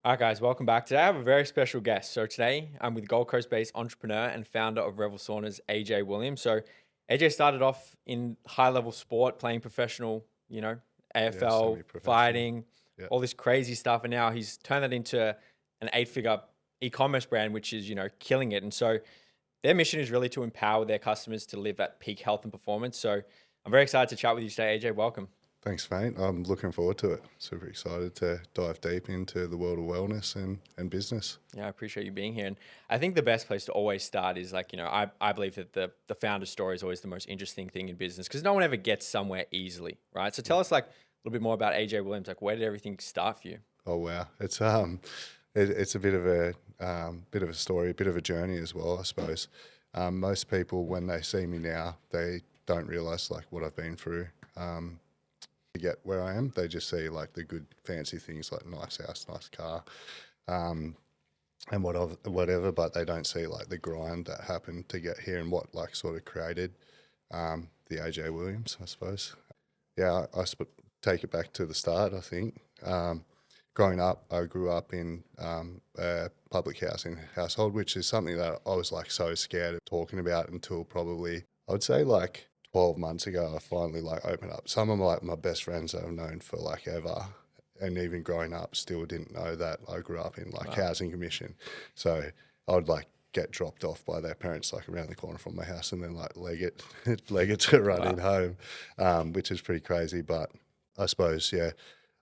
All right, guys, welcome back. Today I have a very special guest. So today I'm with Gold Coast-based entrepreneur and founder of Revel Saunas, AJ Williams. So AJ started off in high-level sport, playing professional, Yeah, AFL, semi-professional. fighting, Yeah. all this crazy stuff, and now he's turned that into an eight-figure e-commerce brand, which is killing it. And so their mission is really to empower their customers to live at peak health and performance. So I'm very excited to chat with you today, AJ. Welcome. Thanks, mate. I'm looking forward to it. Super excited to dive deep into the world of wellness and business. Yeah, I appreciate you being here. And I think the best place to always start is I believe that the founder story is always the most interesting thing in business because no one ever gets somewhere easily, right? So tell us like a little bit more about AJ Williams. Like, where did everything start for you? Oh wow, it's a bit of a story, a bit of a journey as well, I suppose. Most people when they see me now, they don't realize like what I've been through. To get where I am, they just see like the good fancy things like nice house, nice car, and whatever, but they don't see like the grind that happened to get here and what like sort of created the AJ Williams, I suppose. Yeah, take it back to the start. I think growing up, I grew up in a public housing household, which is something that I was like so scared of talking about until probably I would say like 12 months ago. I finally like opened up. Some of my best friends that I've known for like ever, and even growing up, still didn't know that I grew up in like Wow. housing commission. So I would like get dropped off by their parents like around the corner from my house and then like leg it leg it to running Wow. home, which is pretty crazy. But I suppose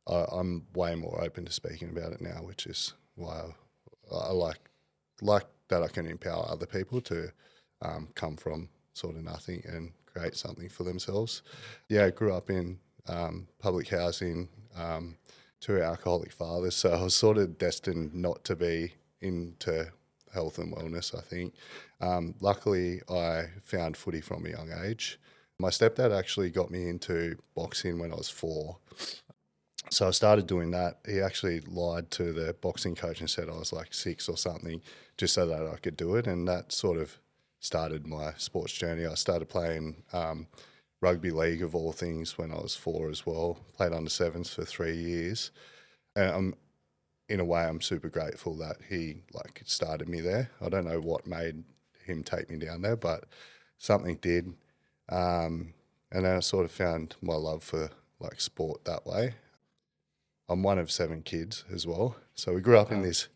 I'm way more open to speaking about it now, which is why I like that I can empower other people to come from sort of nothing and create something for themselves. Yeah, I grew up in public housing, two alcoholic fathers, so I was sort of destined not to be into health and wellness, I think. Luckily, I found footy from a young age. My stepdad actually got me into boxing when I was 4. So I started doing that. He actually lied to the boxing coach and said I was like 6 or something, just so that I could do it. And that sort of started my sports journey. I started playing rugby league of all things when I was 4 as well. Played under sevens for 3 years. And in a way, I'm super grateful that he like started me there. I don't know what made him take me down there, but something did. And then I sort of found my love for like sport that way. I'm one of 7 kids as well. So we grew up in Wow. this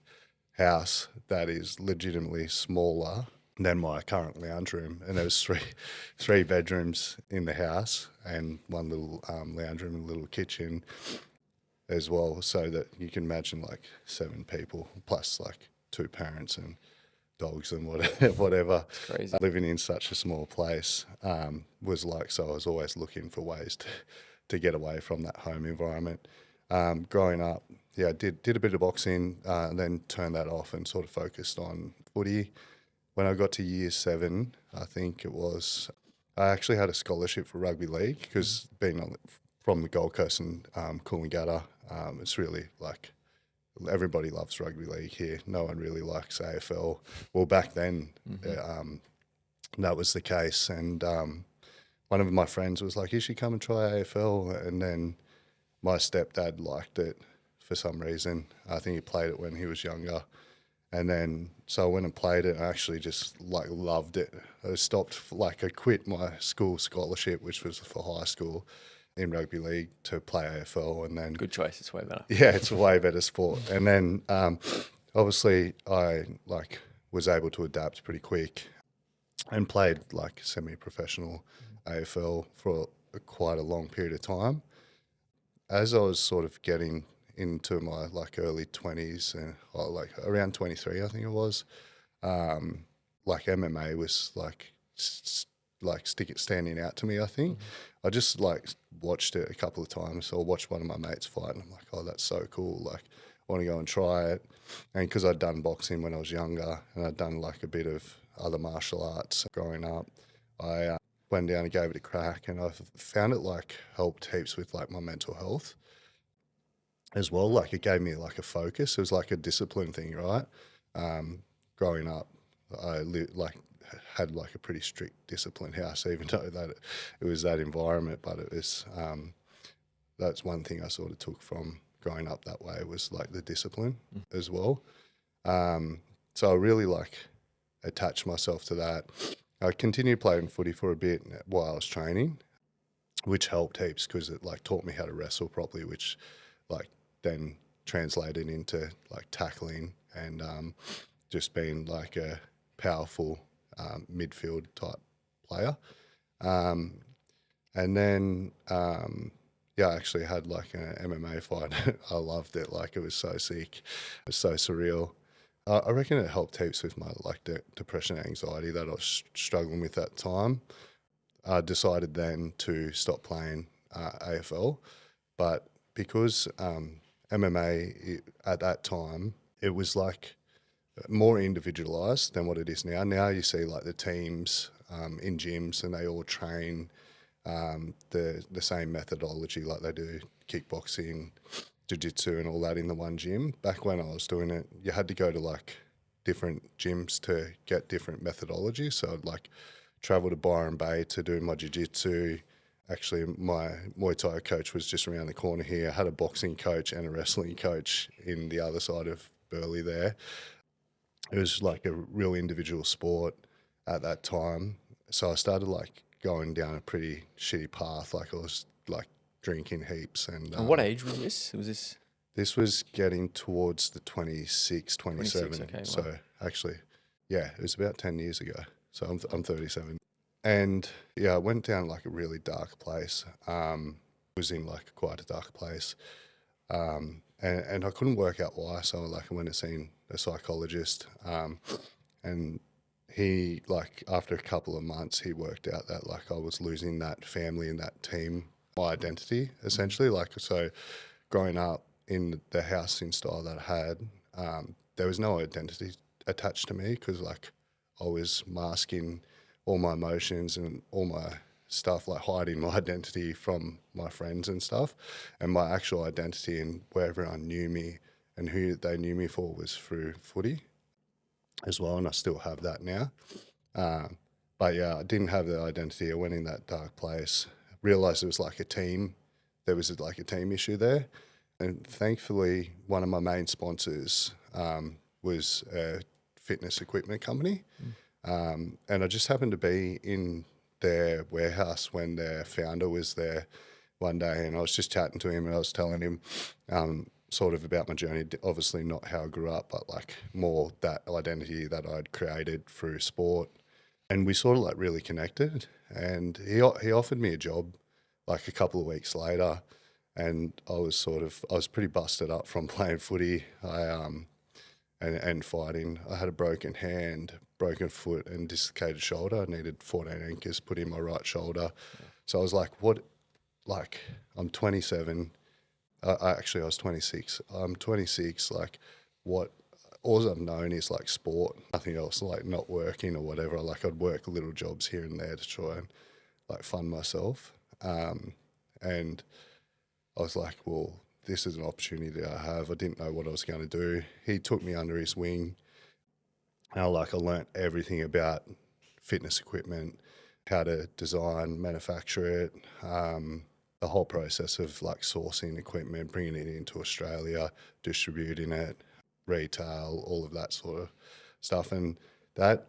house that is legitimately smaller than my current lounge room. And there was three bedrooms in the house and one little lounge room and a little kitchen as well. So that you can imagine like 7 people plus like 2 parents and dogs and whatever. It's crazy. Living in such a small place was like, so I was always looking for ways to get away from that home environment. Growing up, yeah, did a bit of boxing, and then turned that off and sort of focused on footy. When I got to year 7, I think it was, I actually had a scholarship for rugby league because from the Gold Coast and Coolangatta, it's really like everybody loves rugby league here. No one really likes AFL. Well, back then, that was the case. And one of my friends was like, "You should come and try AFL." And then my stepdad liked it for some reason. I think he played it when he was younger. And then, so I went and played it and I actually just like loved it. I quit my school scholarship, which was for high school in rugby league to play AFL. And then, Good choice. It's way better. yeah, it's a way better sport. And then, obviously I like was able to adapt pretty quick and played like semi-professional AFL for quite a long period of time. As I was sort of getting into my like early 20s and like around 23, I think it was, like MMA was like standing out to me. I think I just like watched it a couple of times. So I watched one of my mates fight, and I'm like, oh, that's so cool. Like, I want to go and try it. And because I'd done boxing when I was younger, and I'd done like a bit of other martial arts growing up, I went down and gave it a crack, and I found it like helped heaps with like my mental health as well. Like it gave me like a focus. It was like a discipline thing, right? Growing up, like had like a pretty strict disciplined house, even though that it was that environment. But it was that's one thing I sort of took from growing up that way was like the discipline as well. So I really like attached myself to that. I continued playing footy for a bit while I was training, which helped heaps because it like taught me how to wrestle properly, which like then translated into like tackling and just being like a powerful midfield type player. And then yeah, I actually had like an MMA fight. I loved it. Like it was so sick. It was so surreal. I reckon it helped heaps with my like depression and anxiety that I was struggling with at the time. I decided then to stop playing AFL, but because MMA at that time, it was like more individualized than what it is now. Now you see like the teams in gyms and they all train the same methodology, like they do kickboxing, jiu-jitsu and all that in the one gym. Back when I was doing it, you had to go to like different gyms to get different methodologies. So I'd like travel to Byron Bay to do my jiu-jitsu. Actually, my Muay Thai coach was just around the corner here. I had a boxing coach and a wrestling coach in the other side of Burleigh there. It was like a real individual sport at that time. So I started like going down a pretty shitty path. Like I was like drinking heaps. And what age was this? This was getting towards the 26, 27. 26, okay, So wow. actually, yeah, it was about 10 years ago. So I'm 37. And yeah, I went down like a really dark place. Was in like quite a dark place. And I couldn't work out why. So like I went and seen a psychologist. And he like after a couple of months, he worked out that like I was losing that family and that team, my identity essentially. Like so, growing up in the housing style that I had, there was no identity attached to me because like I was masking all my emotions and all my stuff, like hiding my identity from my friends and stuff, and my actual identity and where everyone knew me and who they knew me for was through footy as well, and I still have that now. But yeah, I didn't have the identity. I went in that dark place, realised it was like a team. There was like a team issue there, and thankfully, one of my main sponsors was a fitness equipment company, and I just happened to be in their warehouse when their founder was there one day, and I was just chatting to him, and I was telling him sort of about my journey, obviously not how I grew up, but like more that identity that I'd created through sport. And we sort of like really connected, and he offered me a job like a couple of weeks later, and I was pretty busted up from playing footy. And fighting. I had a broken hand, broken foot, and dislocated shoulder. I needed 14 anchors put in my right shoulder. So I was like, what? Like, I'm 27. Actually, I was 26. I'm 26. Like, what? All I've known is like sport, nothing else, like not working or whatever. Like, I'd work little jobs here and there to try and like fund myself. And I was like, well, this is an opportunity that I have. I didn't know what I was going to do. He took me under his wing. And I learnt everything about fitness equipment, how to design, manufacture it, the whole process of like sourcing equipment, bringing it into Australia, distributing it, retail, all of that sort of stuff. And that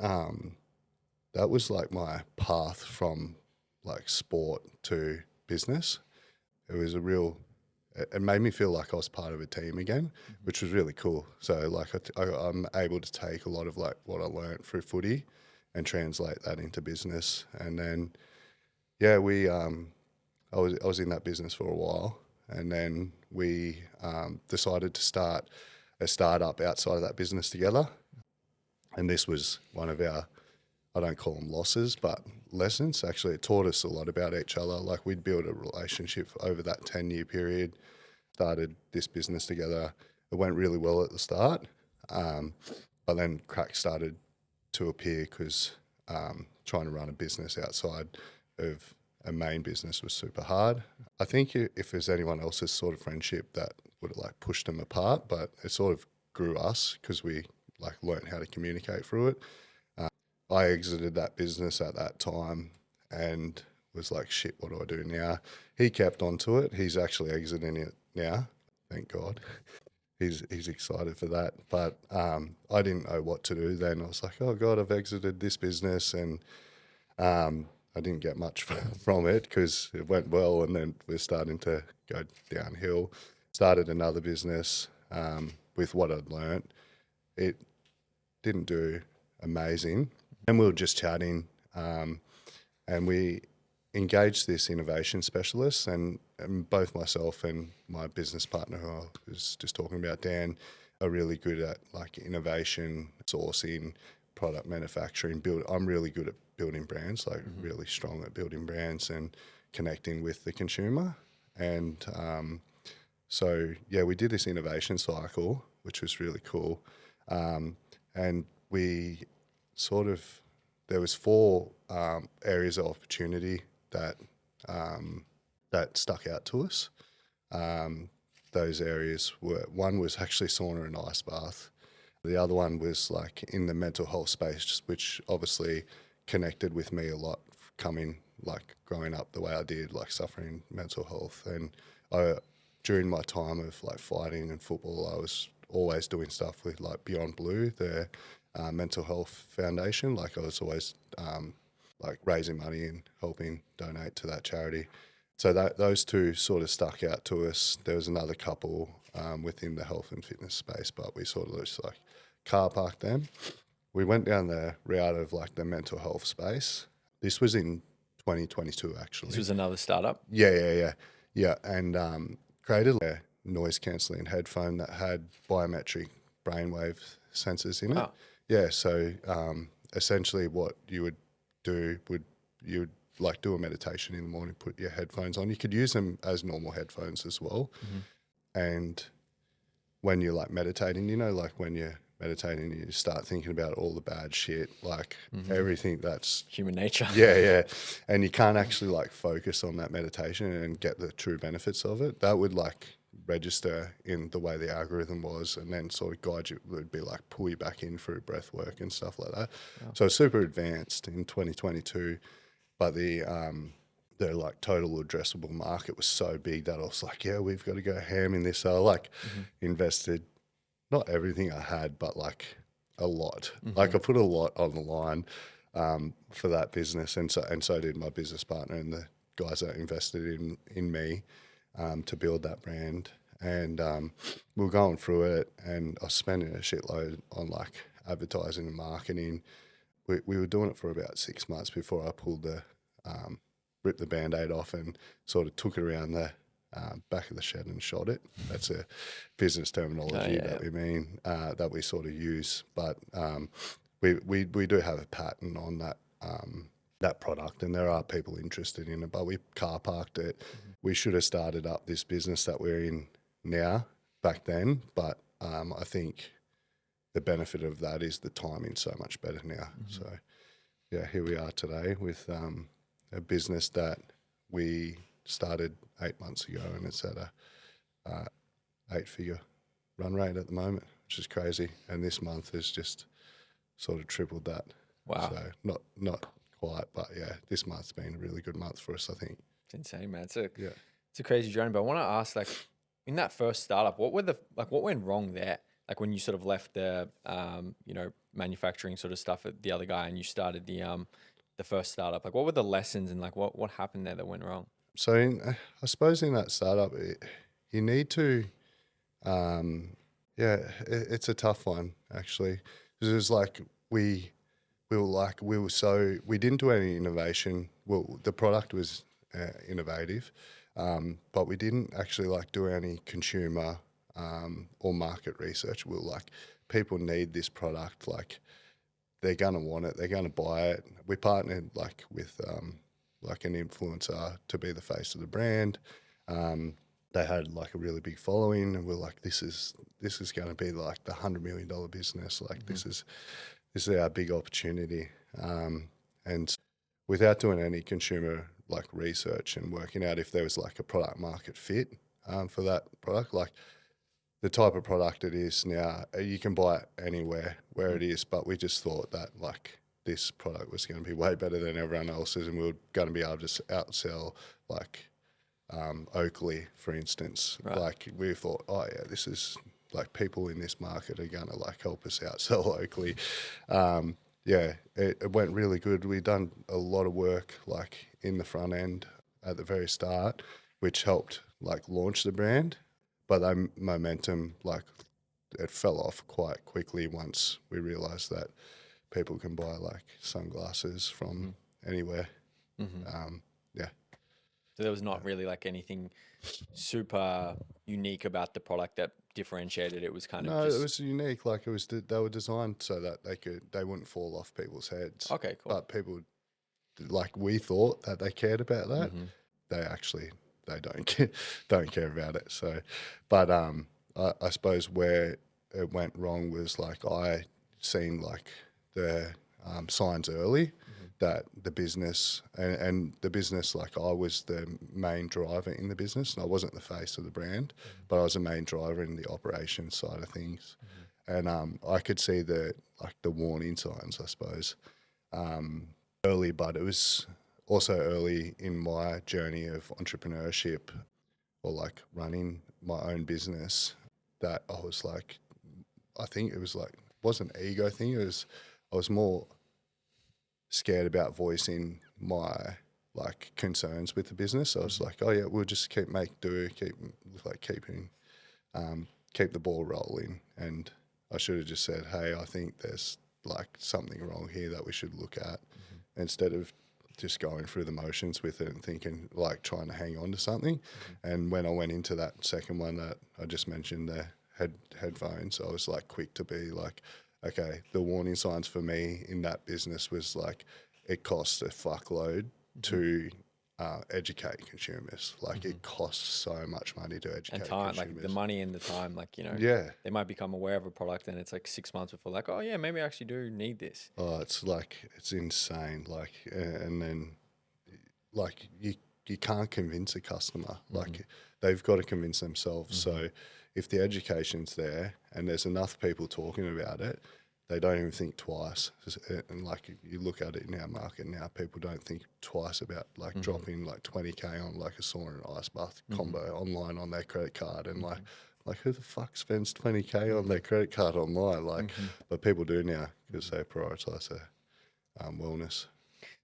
was like my path from like sport to business. It was it made me feel like I was part of a team again, which was really cool. So like I'm able to take a lot of like what I learned through footy and translate that into business. And then, yeah, I was in that business for a while, and then we decided to start a startup outside of that business together. And this was one of our, I don't call them losses, but lessons. Actually, it taught us a lot about each other. Like we'd built a relationship over that 10-year period, started this business together. It went really well at the start, but then cracks started to appear because trying to run a business outside of a main business was super hard. I think if there's anyone else's sort of friendship that would have like pushed them apart, but it sort of grew us because we like learned how to communicate through it. I exited that business at that time and was like, shit, what do I do now? He kept on to it. He's actually exiting it now. thank God. He's excited for that. But I didn't know what to do then. I was like, oh God, I've exited this business, and I didn't get much from it because it went well, and then we're starting to go downhill. Started another business with what I'd learnt. It didn't do amazing, and we were just chatting, and we engaged this innovation specialist, and both myself and my business partner, who I was just talking about, Dan, are really good at like innovation, sourcing, product manufacturing. I'm really good at building brands, like really strong at building brands and connecting with the consumer. And so yeah, we did this innovation cycle, which was really cool. And we there was 4 areas of opportunity that stuck out to us. Those areas were, one was actually sauna and ice bath. The other one was like in the mental health space, which obviously connected with me a lot, growing up the way I did, like suffering mental health. And during my time of like fighting and football, I was always doing stuff with like Beyond Blue, the mental health foundation. Like I was always like raising money and helping donate to that charity. So those 2 sort of stuck out to us. There was another couple within the health and fitness space, but we sort of just like car parked them. We went down the route of like the mental health space. This was in 2022, actually. This was another startup? Yeah. And created a noise cancelling headphone that had biometric brainwave sensors in it. Oh. Yeah, so essentially what you would do you would like do a meditation in the morning, put your headphones on. You could use them as normal headphones as well. And when you're like meditating, like when you're meditating, you start thinking about all the bad shit, like everything that's human nature. Yeah. And you can't actually like focus on that meditation and get the true benefits of it. That would like register in the way the algorithm was, and then sort of guide you. It would be like pull you back in through breath work and stuff like that. Oh. So super advanced in 2022, but the like total addressable market was so big that I was like, yeah, we've got to go ham in this. So I like invested not everything I had, but like a lot. Like I put a lot on the line for that business, and so did my business partner and the guys that invested in me to build that brand. And we were going through it, and I was spending a shitload on like advertising and marketing. We were doing it for about 6 months before I pulled ripped the Band-Aid off and sort of took it around the back of the shed and shot it. That's a business terminology that we mean, that we sort of use. But we do have a patent on that product, and there are people interested in it, but we car parked it. We should have started up this business that we're in now back then, but I think the benefit of that is the timing so much better now. So yeah, here we are today with a business that we started 8 months ago, and it's at a 8-figure run rate at the moment, which is crazy. And this month has just sort of tripled that. Wow. So not quite, but yeah, this month's been a really good month for us, I think. It's insane, man. It's a crazy journey. But I want to ask, like, in that first startup, what went wrong there? Like when you sort of left the manufacturing sort of stuff at the other guy, and you started the first startup. Like, what were the lessons, and like what happened there that went wrong? So I suppose in that startup, you need to, it's a tough one actually. Because it was like we didn't do any innovation. Well, the product was innovative, but we didn't actually like do any consumer or market research. We were like, people need this product. Like, they're gonna want it. They're gonna buy it. We partnered like with like an influencer to be the face of the brand. They had like a really big following, and we're like, this is going to be like the $100 million business. Like this is our big opportunity. And without doing any consumer like research and working out if there was like a product market fit for that product, like the type of product it is now, you can buy it anywhere where it is. But we just thought that like this product was going to be way better than everyone else's, and we were going to be able to outsell like Oakley, for instance. Right. Like we thought, oh yeah, this is like people in this market are gonna like help us out sell Oakley. Yeah, it went really good. We done a lot of work like in the front end at the very start, which helped like launch the brand. But that momentum, like it fell off quite quickly once we realized that people can buy like sunglasses from anywhere. Yeah. So there was not really like anything super unique about the product that differentiated. It was kind of No, it just was unique. Like it was, they were designed so that they wouldn't fall off people's heads. okay, cool. But people, like we thought that they cared about that. They actually don't care about it. So, but I suppose where it went wrong was like I seen like the signs early that the business and the business, like I was the main driver in the business and I wasn't the face of the brand, but I was the main driver in the operations side of things. And I could see the warning signs, I suppose, early, but it was also early in my journey of entrepreneurship or like running my own business that I was like, I think it was like, wasn't an ego thing. I was more scared about voicing my like concerns with the business. I was like, oh yeah, we'll just keep keep the ball rolling. And I should have just said, hey, I think there's like something wrong here that we should look at instead of just going through the motions with it and thinking like trying to hang on to something. And when I went into that second one that I just mentioned, the headphones, I was like quick to be like, okay, the warning signs for me in that business was like it costs a fuckload to educate consumers. Like it costs so much money to educate and time, consumers. like the money and the time, like Yeah. they might become aware of a product and it's like 6 months before, like, oh yeah, maybe I actually do need this. Oh, it's like it's insane. Like, and then like you can't convince a customer. Like they've got to convince themselves. So if the education's there and there's enough people talking about it, they don't even think twice. And like you look at it in our market now, people don't think twice about like dropping like 20K on like a sauna and ice bath combo online on their credit card. And like who the fuck spends 20K on their credit card online? Like, but people do now because they prioritize their wellness.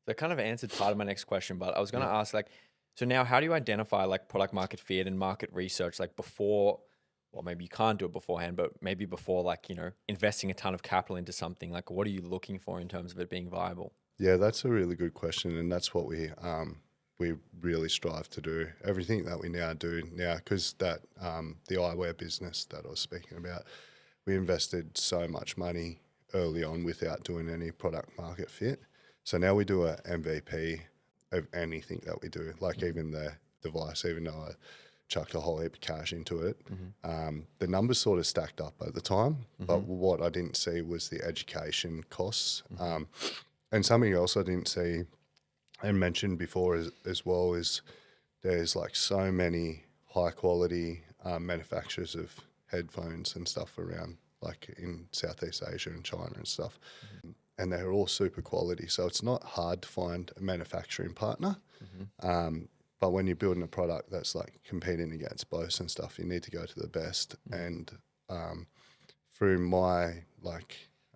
That kind of answered part of my next question, but I was going to ask, like, so now how do you identify like product market fit and market research, like before, well, maybe you can't do it beforehand, but maybe before, like, investing a ton of capital into something, like what are you looking for in terms of it being viable? Yeah, that's a really good question. And that's what we really strive to do. Everything that we now do now, because that, the eyewear business that I was speaking about, we invested so much money early on without doing any product market fit. So now we do a MVP of anything that we do, like even the device, even though I chucked a whole heap of cash into it. The numbers sort of stacked up at the time, but what I didn't see was the education costs. And something else I didn't see and mentioned before as well is there's like so many high quality manufacturers of headphones and stuff around, like in Southeast Asia and China and stuff. And they're all super quality. So it's not hard to find a manufacturing partner. But when you're building a product that's like competing against Bose and stuff, you need to go to the best. And through my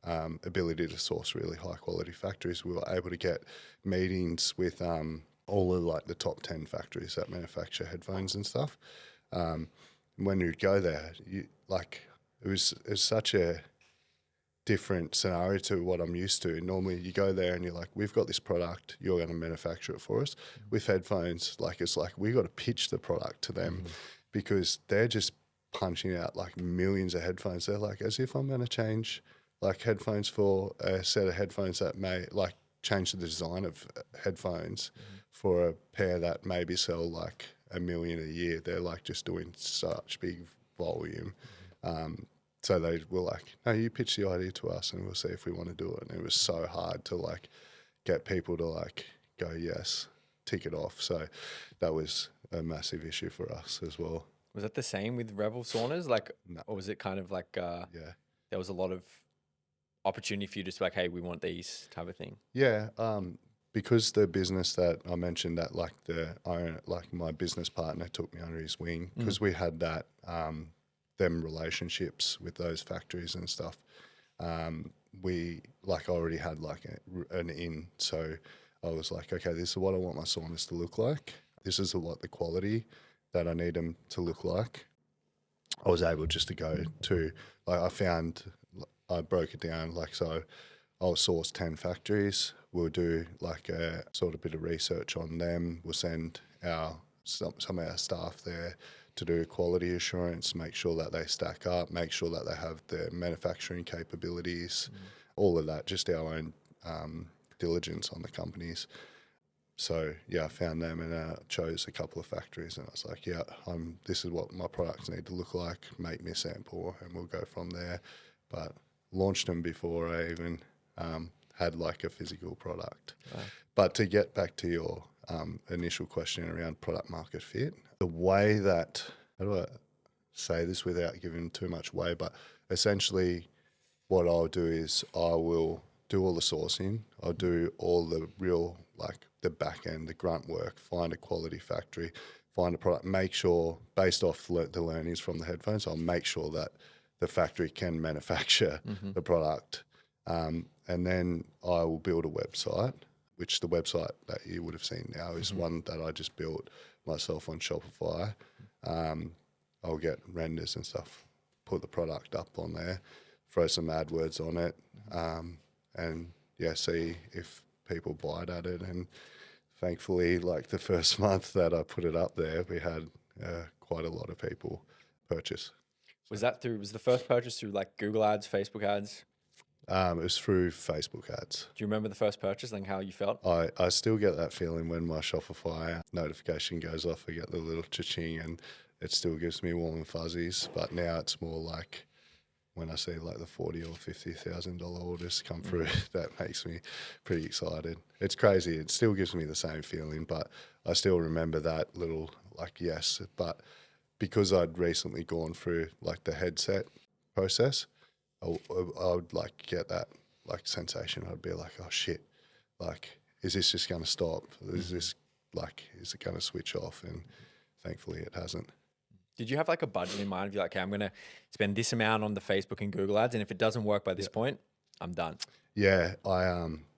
ability to source really high quality factories, we were able to get meetings with all of like the top 10 factories that manufacture headphones and stuff. When you go there, it was such a different scenario to what I'm used to. Normally you go there and you're like, we've got this product, you're going to manufacture it for us. With headphones, like it's like we got to pitch the product to them because they're just punching out like millions of headphones. They're like, as if I'm going to change like headphones for a set of headphones that may like change the design of headphones for a pair that maybe sell like 1 million a year. They're like just doing such big volume. So they were like, no, you pitch the idea to us and we'll see if we want to do it. And it was so hard to like get people to like go, yes, tick it off. So that was a massive issue for us as well. Was that the same with Revel saunas? Like, No. or was it kind of like, Yeah. there was a lot of opportunity for you to just be like, hey, we want these type of thing? Yeah. because the business that I mentioned that like the owner, like my business partner took me under his wing because we had that them relationships with those factories and stuff. We like already had like an in, so I was like, okay, this is what I want my saunas to look like. This is what the quality that I need them to look like. I was able just to go to like I broke it down like so. I'll source 10 factories. We'll do like a sort of bit of research on them. We'll send some of our staff there to do quality assurance, make sure that they stack up, make sure that they have the manufacturing capabilities, all of that, just our own diligence on the companies. So yeah, I found them and chose a couple of factories, and I was like, yeah, this is what my products need to look like. Make me a sample, and we'll go from there. But launched them before I even had like a physical product. Wow. But to get back to your initial question around product market fit, the way that, how do I say this without giving too much away, but essentially what I'll do is I will do all the sourcing. I'll do all the real, like the back end, the grunt work, find a quality factory, find a product, make sure based off the learnings from the headphones, I'll make sure that the factory can manufacture the product. And then I will build a website, which the website that you would have seen now is one that I just built myself on Shopify. I'll get renders and stuff, put the product up on there, throw some AdWords on it, and yeah, see if people bite at it. And thankfully, like the first month that I put it up there, we had quite a lot of people purchase. Was the first purchase through like Google ads, Facebook ads? It was through Facebook ads. Do you remember the first purchase, like how you felt? I still get that feeling when my Shopify notification goes off. I get the little cha-ching and it still gives me warm and fuzzies. But now it's more like when I see like the $40,000 or $50,000 orders come through, that makes me pretty excited. It's crazy. It still gives me the same feeling, but I still remember that little like yes. But because I'd recently gone through like the headset process, I would like get that like sensation. I'd be like, oh shit, like, is this just going to stop? Is it going to switch off? And thankfully it hasn't. Did you have like a budget in mind of you like, okay, I'm going to spend this amount on the Facebook and Google ads, and if it doesn't work by this point, I'm done? Yeah,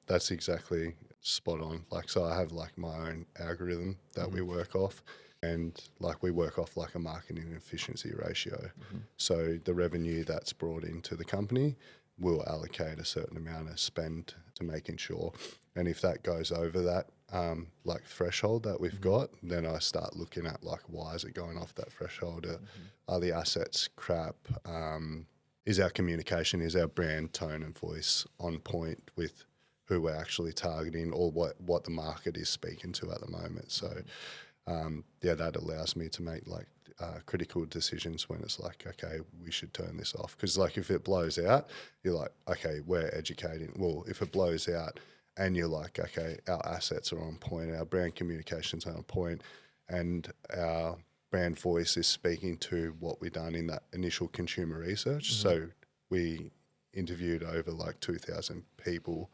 that's exactly spot on. Like, so I have like my own algorithm that we work off. And like we work off like a marketing efficiency ratio. So the revenue that's brought into the company will allocate a certain amount of spend to making sure. And if that goes over that like threshold that we've got, then I start looking at like, why is it going off that threshold? Are the assets crap? Is our communication, is our brand tone and voice on point with who we're actually targeting or what the market is speaking to at the moment? So that allows me to make like critical decisions when it's like, okay, we should turn this off. Because like if it blows out, you're like, okay, we're educating. Well, if it blows out and you're like, okay, our assets are on point, our brand communications are on point, and our brand voice is speaking to what we've done in that initial consumer research. So we interviewed over like 2,000 people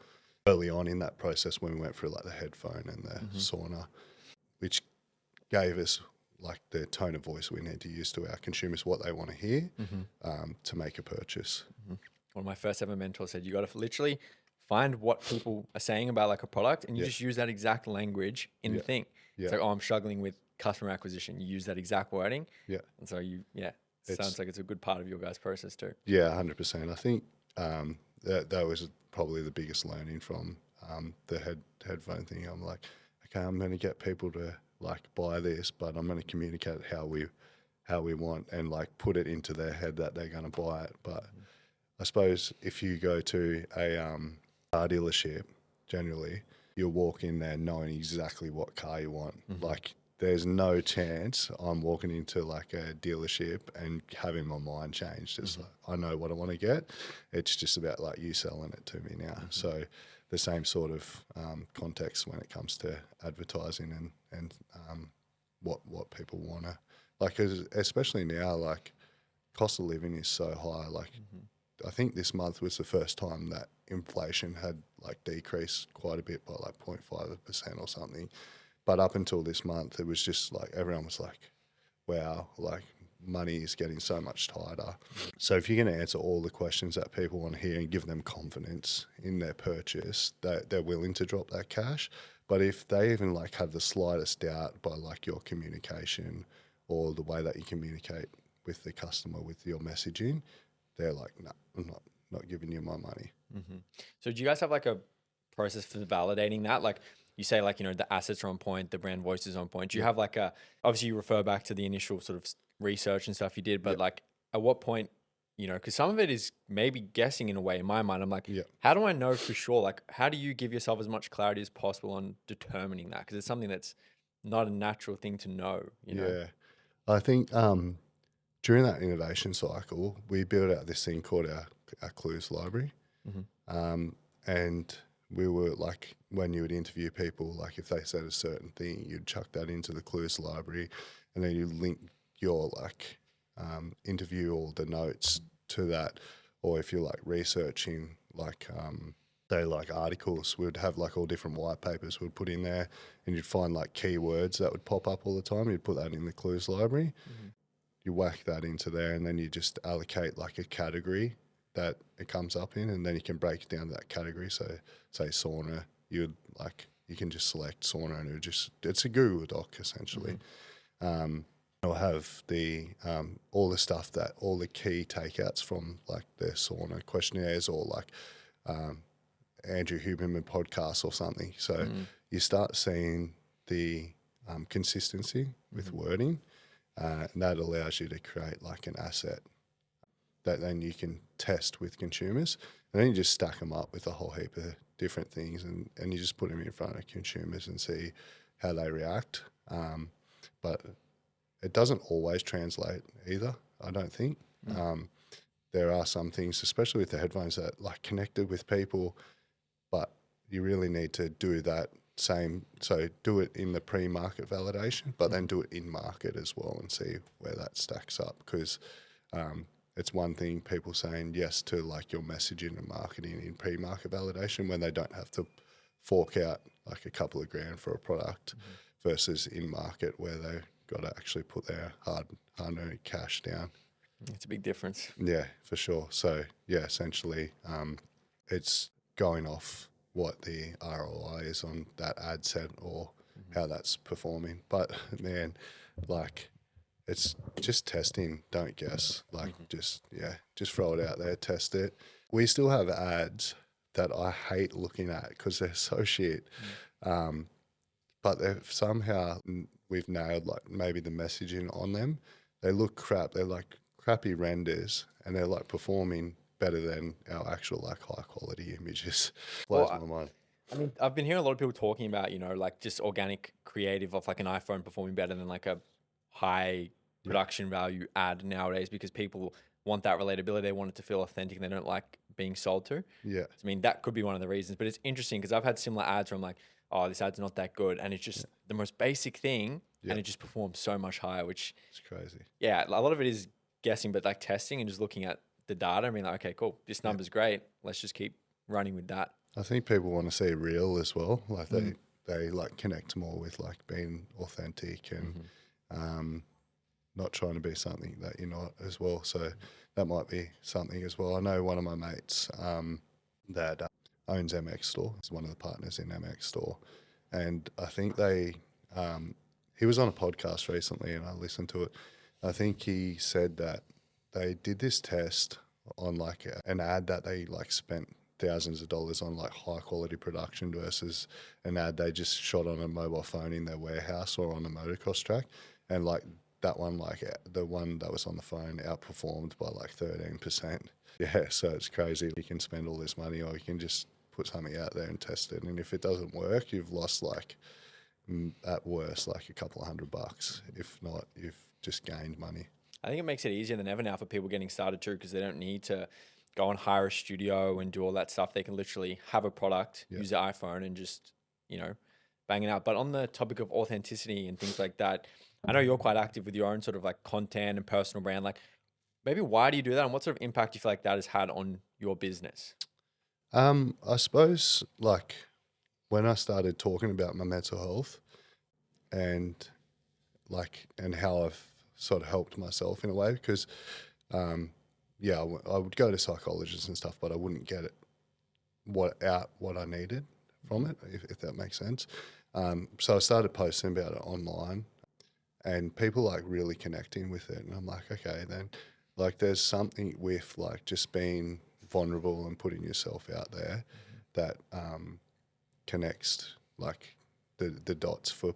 early on in that process when we went through like the headphone and the sauna, which gave us like the tone of voice we need to use to our consumers, what they want to hear to make a purchase. One of my first ever mentors said, you got to literally find what people are saying about like a product and you just use that exact language in the thing. It's like, oh, I'm struggling with customer acquisition. You use that exact wording. Yeah. And so it sounds like it's a good part of your guys' process too. Yeah, 100%. I think that was probably the biggest learning from the headphone thing. I'm like, okay, I'm going to get people to like buy this, but I'm going to communicate how we want and like put it into their head that they're going to buy it. But I suppose if you go to a car dealership, generally you'll walk in there knowing exactly what car you want. Like there's no chance I'm walking into like a dealership and having my mind changed. It's like, I know what I want to get. It's just about like you selling it to me now. So the same sort of context when it comes to advertising and what people want to, like, especially now, like cost of living is so high. Like I think this month was the first time that inflation had like decreased quite a bit by like 0.5% or something. But up until this month, it was just like everyone was like, wow, like money is getting so much tighter. So if you're going to answer all the questions that people want to hear and give them confidence in their purchase, they're willing to drop that cash. But if they even like have the slightest doubt by like your communication or the way that you communicate with the customer, with your messaging, they're like, no, I'm not giving you my money. Mm-hmm. So do you guys have like a process for validating that? Like you say, like, the assets are on point, the brand voice is on point. Do you have like obviously you refer back to the initial sort of research and stuff you did, but like at what point, because some of it is maybe guessing in a way in my mind. I'm like, how do I know for sure? Like, how do you give yourself as much clarity as possible on determining that? Because it's something that's not a natural thing to know, Yeah. I think during that innovation cycle, we built out this thing called our clues library. And we were like, when you would interview people, like if they said a certain thing, you'd chuck that into the clues library, and then you link your like interview or the notes to that. Or if you're like researching like say like articles, we'd have like all different white papers we'd put in there, and you'd find like keywords that would pop up all the time. You'd put that in the clues library. You whack that into there, and then you just allocate like a category that it comes up in, and then you can break it down to that category. So say sauna, you can just select sauna, and it's a Google Doc essentially. It'll have the all the stuff that all the key takeouts from like the sauna questionnaires or like Andrew Huberman podcasts or something. So you start seeing the consistency with wording, and that allows you to create like an asset that then you can test with consumers, and then you just stack them up with a whole heap of different things, and you just put them in front of consumers and see how they react. But it doesn't always translate either, I don't think. There are some things, especially with the headphones, that like connected with people, but you really need to do that same. So do it in the pre-market validation, but then do it in market as well and see where that stacks up, because it's one thing people saying yes to like your messaging and marketing in pre-market validation when they don't have to fork out like a couple of grand for a product versus in market where they've got to actually put their hard-earned cash down. It's a big difference. Yeah, for sure. So yeah, essentially it's going off what the ROI is on that ad set or how that's performing. But man, like, it's just testing, don't guess. Like, just throw it out there, test it. We still have ads that I hate looking at because they're so shit. But they've somehow, we've nailed like maybe the messaging on them. They look crap. They're like crappy renders, and they're like performing better than our actual like high quality images. Blows my mind. I mean, I've been hearing a lot of people talking about, like just organic creative of like an iPhone performing better than like a high production value ad nowadays, because people want that relatability. They want it to feel authentic, and they don't like being sold to. Yeah. I mean, that could be one of the reasons, but it's interesting because I've had similar ads where I'm like, oh, this ad's not that good. And it's just the most basic thing, and it just performs so much higher, which It's crazy. Yeah, a lot of it is guessing, but like testing and just looking at the data. I mean, like, okay, cool. This number's great. Let's just keep running with that. I think people want to see real as well. Like they like connect more with like being authentic and not trying to be something that you're not as well. So that might be something as well. I know one of my mates that owns MX Store. He's one of the partners in MX Store. And I think he was on a podcast recently and I listened to it. I think he said that they did this test on like an ad that they like spent thousands of dollars on like high quality production versus an ad they just shot on a mobile phone in their warehouse or on a motocross track. And like that one, like the one that was on the phone outperformed by like 13%. Yeah, so it's crazy. You can spend all this money or you can just put something out there and test it. And if it doesn't work, you've lost like at worst like a couple of $100. If not, you've just gained money. I think it makes it easier than ever now for people getting started too, because they don't need to go and hire a studio and do all that stuff. They can literally have a product, use their iPhone and just, bang it out. But on the topic of authenticity and things like that, I know you're quite active with your own sort of like content and personal brand. Like, Maybe why do you do that, and what sort of impact do you feel like that has had on your business? I suppose like when I started talking about my mental health and and how I've sort of helped myself in a way because yeah, I would go to psychologists and stuff, but I wouldn't get it what I needed from it, if that makes sense. So I started posting about it online, and people like really connecting with it, and I'm like, okay, then like there's something with like just being vulnerable and putting yourself out there that connects like the dots for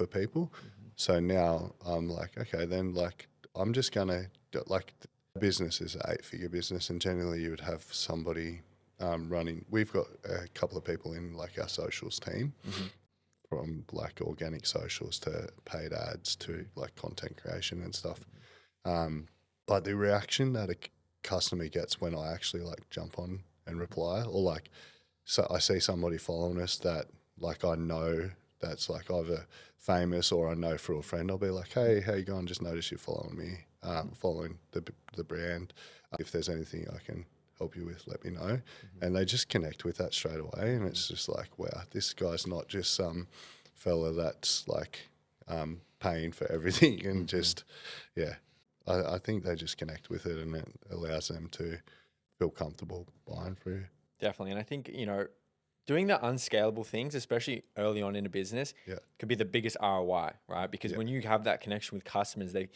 people. So now I'm like, okay, then like I'm just gonna like business is an 8-figure business, and generally you would have somebody running. We've got a couple of people in like our socials team, from like organic socials to paid ads to like content creation and stuff. But the reaction that a customer gets when I actually like jump on and reply, or like so I see somebody following us that like I know that's like either famous or I know through a friend, I'll be like, hey, how you going? Just notice you're following me, following the brand. If there's anything I can help you with, let me know. And they just connect with that straight away. And it's just like, wow, this guy's not just some fella that's like paying for everything and just, yeah. I think they just connect with it, and it allows them to feel comfortable buying through you. Definitely. And I think, doing the unscalable things, especially early on in a business, Yeah. could be the biggest ROI, right? Because Yeah. when you have that connection with customers, they,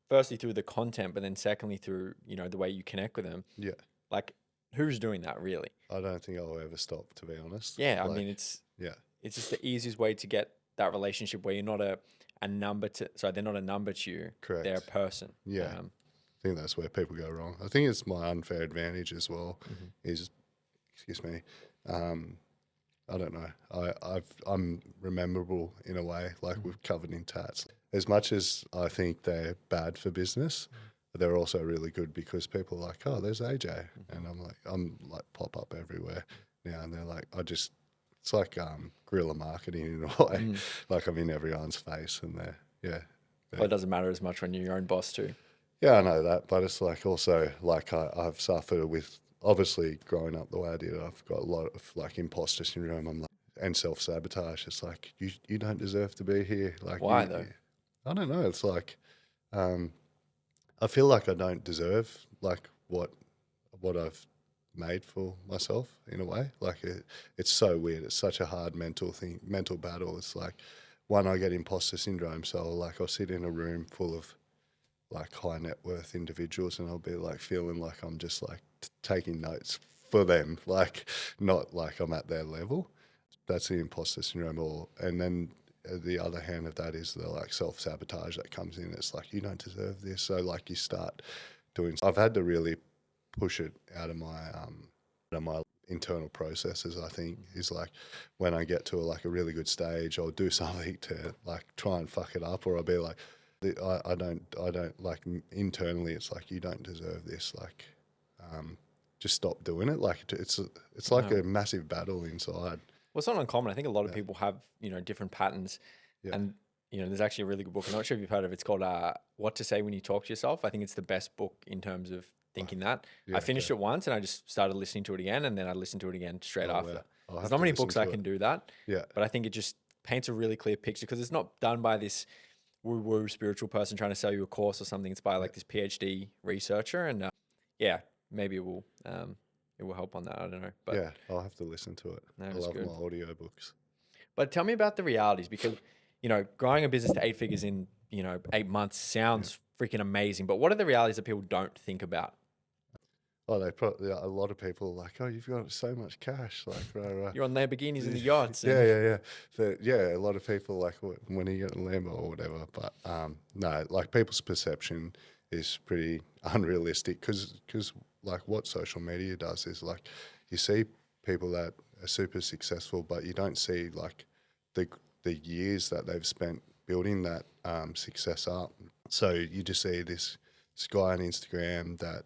firstly through the content, but then secondly through, the way you connect with them, Yeah. like who's doing that really? I don't think I'll ever stop, to be honest. Yeah. I Like, mean, it's yeah, just the easiest way to get that relationship where you're not a number to, sorry, they're not a number to you. correct. They're a person. Yeah. I think that's where people go wrong. I think it's my unfair advantage as well. Is, excuse me, I don't know. I'm rememberable in a way, like we've covered in tats. As much as I think they're bad for business, they're also really good because people are like, oh, there's AJ, and I'm like pop up everywhere now, and they're like, it's like guerrilla marketing in a way. Like I'm in everyone's face, and Well, it doesn't matter as much when you're your own boss too. yeah, I know that, but it's like also like I've suffered with obviously growing up the way I did. I've got a lot of like imposter syndrome. I'm like, and self sabotage. It's like you don't deserve to be here. Like Why though? I don't know. It's like I feel like I don't deserve like what I've made for myself in a way. Like it's so weird. It's such a hard mental battle. It's like one, I get imposter syndrome, so like I'll sit in a room full of like high net worth individuals, and I'll be like feeling like I'm just like taking notes for them, like not like I'm at their level. That's the imposter syndrome. And then the other hand of that is the like self sabotage that comes in. It's like you don't deserve this, so like you start doing. I've had to really push it out of my internal processes. I think is like when I get to like a really good stage, I'll do something to like try and fuck it up, or I'll be like, I don't like internally. It's like you don't deserve this. Like, just stop doing it. Like it's like a massive battle inside. Well, it's not uncommon. I think a lot of people have, different patterns. Yeah. And, there's actually a really good book. I'm not sure if you've heard of it. It's called What to Say When You Talk to Yourself. I think it's the best book in terms of thinking that. Yeah, I finished it once and I just started listening to it again, and then I listened to it again straight after. Wow. I'll There's have not to many listen books to I it. can do that. Yeah. But I think it just paints a really clear picture because it's not done by this woo-woo spiritual person trying to sell you a course or something. It's by like this PhD researcher. And maybe it will help on that. I don't know. But Yeah, I'll have to listen to it. No, I it's love good. my audiobooks. But tell me about the realities because, growing a business to 8 figures in, 8 months sounds freaking amazing. But what are the realities that people don't think about? Oh, a lot of people are like, oh, you've got so much cash, like, rah. You're on Lamborghinis and the yachts. Yeah. A lot of people like, when are you getting a Lambo or whatever? But no, like people's perception is pretty unrealistic because like what social media does is like you see people that are super successful, but you don't see like the years that they've spent building that success up. So you just see this guy on Instagram that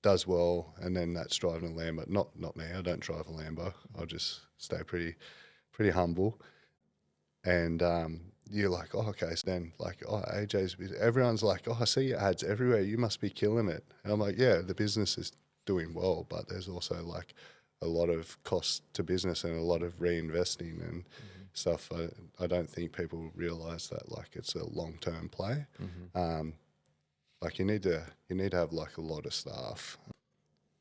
does well, and then that's driving a Lambo. Not me. I don't drive a Lambo. I'll just stay pretty humble. And you're like, oh, okay. So then like, oh, everyone's like, oh, I see your ads everywhere. You must be killing it. And I'm like, yeah, the business is doing well, but there's also like a lot of cost to business and a lot of reinvesting and stuff. I don't think people realize that like it's a long-term play. Like you need to have like a lot of staff,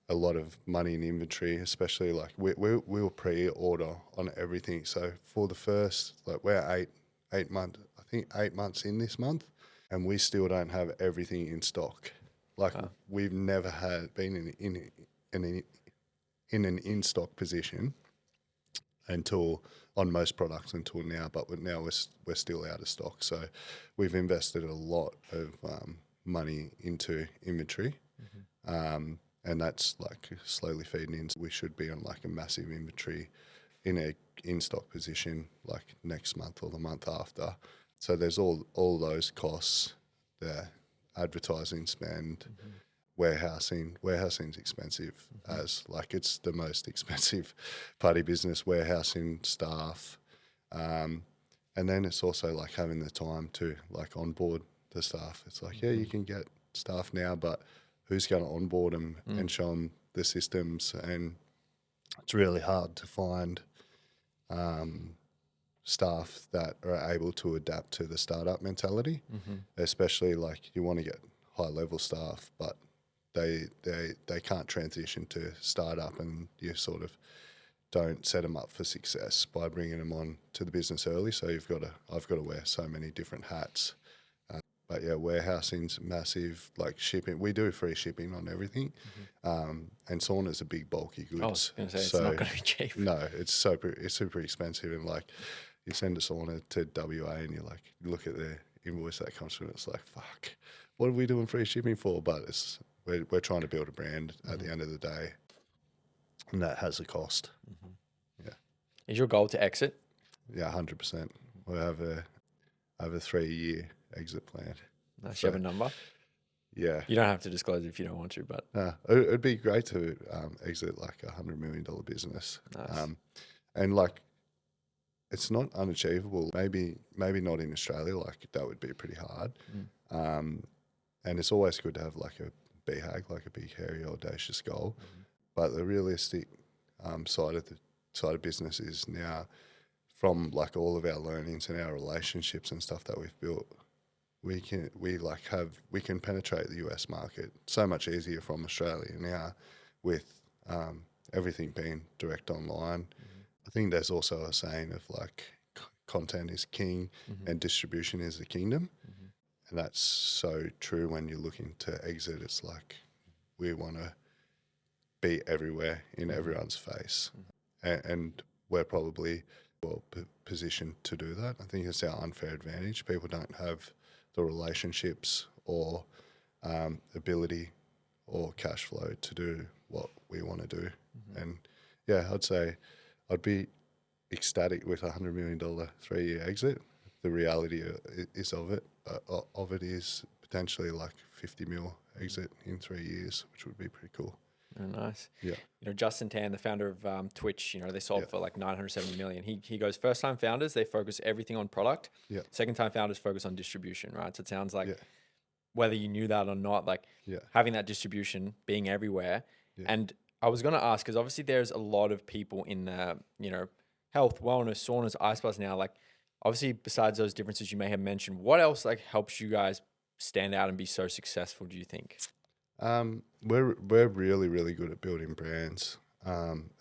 a lot of money in inventory, especially like we'll pre-order on everything. So for the first, like we're 8 months, I think 8 months in this month, and we still don't have everything in stock. Like we've never had been in an in-stock position until on most products until now, but now we're still out of stock. So we've invested a lot of money into inventory. And that's like slowly feeding in. We should be on like a massive inventory in a in-stock position like next month or the month after. So there's all those costs, the advertising spend, warehousing. Warehousing's expensive as like it's the most expensive party business, warehousing staff. And then it's also like having the time to like onboard the staff. It's like, yeah, you can get staff now, but who's going to onboard them and show them the systems? And it's really hard to find staff that are able to adapt to the startup mentality, especially like you want to get high level staff, but they can't transition to startup, and you sort of don't set them up for success by bringing them on to the business early. So I've got to wear so many different hats. But yeah, warehousing's massive. Like shipping, we do free shipping on everything, and saunas are big bulky goods. I was going to say, it's not going to be cheap. No, it's super expensive, and like you send a sauna to WA, and you look at the invoice that comes from it, it's like, fuck, what are we doing free shipping for? But we're trying to build a brand at the end of the day, and that has a cost. Yeah. Is your goal to exit? Yeah, 100%. We have a 3-year exit plan. Nice. You have a number? Yeah. You don't have to disclose it if you don't want to, but it'd be great to exit like $100 million business. nice. And like, it's not unachievable. Maybe not in Australia. Like that would be pretty hard. And it's always good to have like a BHAG, like a big, hairy, audacious goal. But the realistic side of business is now, from like all of our learnings and our relationships and stuff that we've built, we can penetrate the US market so much easier from Australia now, with everything being direct online. I think there's also a saying of like content is king and distribution is the kingdom. And that's so true when you're looking to exit. It's like we want to be everywhere in everyone's face. And we're probably well positioned to do that. I think it's our unfair advantage. People don't have the relationships or ability or cash flow to do what we want to do. And yeah, I'd say I'd be ecstatic with $100 million 3-year exit. The reality is of it is potentially like 50 mil exit in 3 years, which would be pretty cool. Oh, nice. Yeah. You know, Justin Tan, the founder of Twitch, they sold for like 970 million. He goes, first time founders, they focus everything on product. Yeah. Second time founders focus on distribution, right? So it sounds like Yeah. whether you knew that or not, like having that distribution, being everywhere. Yeah. And I was going to ask, because obviously there's a lot of people in the, health, wellness, saunas, ice baths now. Like obviously besides those differences you may have mentioned, what else like helps you guys stand out and be so successful, do you think? We're really, really good at building brands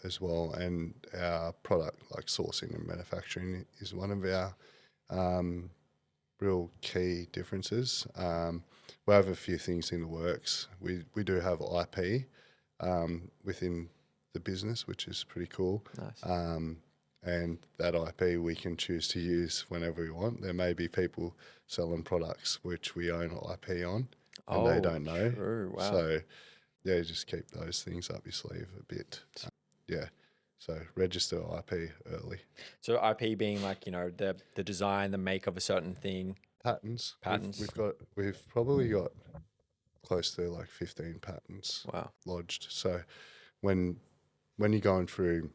as well, and our product like sourcing and manufacturing is one of our real key differences. We have a few things in the works. We do have IP within the business, which is pretty cool. Nice. And that IP we can choose to use whenever we want. There may be people selling products which we own IP on, and they don't know. True. Wow. So, yeah, just keep those things up your sleeve a bit. So register IP early. So IP being like, the design, the make of a certain thing. Patents. Patents. We've probably got close to like 15 patents lodged. So when you're going through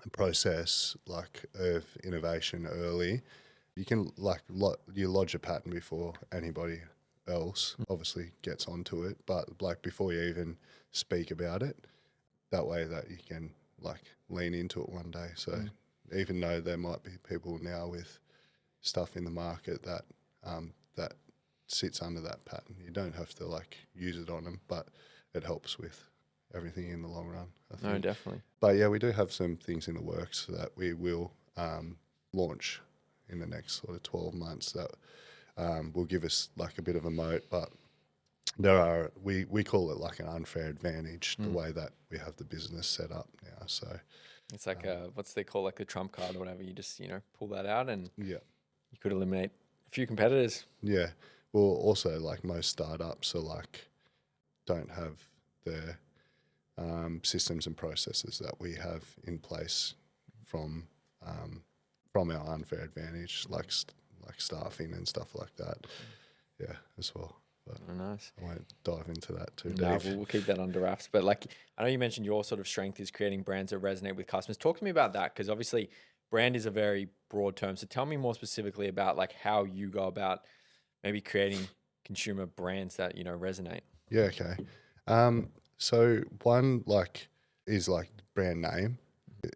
a process like of innovation early, You can you lodge a patent before anybody else obviously gets onto it, but like before you even speak about it, that way that you can like lean into it one day. So even though there might be people now with stuff in the market that that sits under that patent, you don't have to like use it on them, but it helps with everything in the long run, I think. No, definitely. But yeah, we do have some things in the works that we will launch in the next sort of 12 months that will give us like a bit of a moat. But there are, we call it like an unfair advantage, the way that we have the business set up now. So It's like what's they call like the trump card or whatever. You just, you know, pull that out and yeah, you could eliminate a few competitors. yeah. Well, also like most startups are like don't have the systems and processes that we have in place from our unfair advantage, like staffing and stuff like that. Yeah, as well. But Oh, nice. I won't dive into that too No, deep. we'll keep that under wraps. But like, I know you mentioned your sort of strength is creating brands that resonate with customers. Talk to me about that, because obviously brand is a very broad term. So tell me more specifically about like how you go about maybe creating consumer brands that, you know, resonate. Yeah, okay. So one like is like brand name.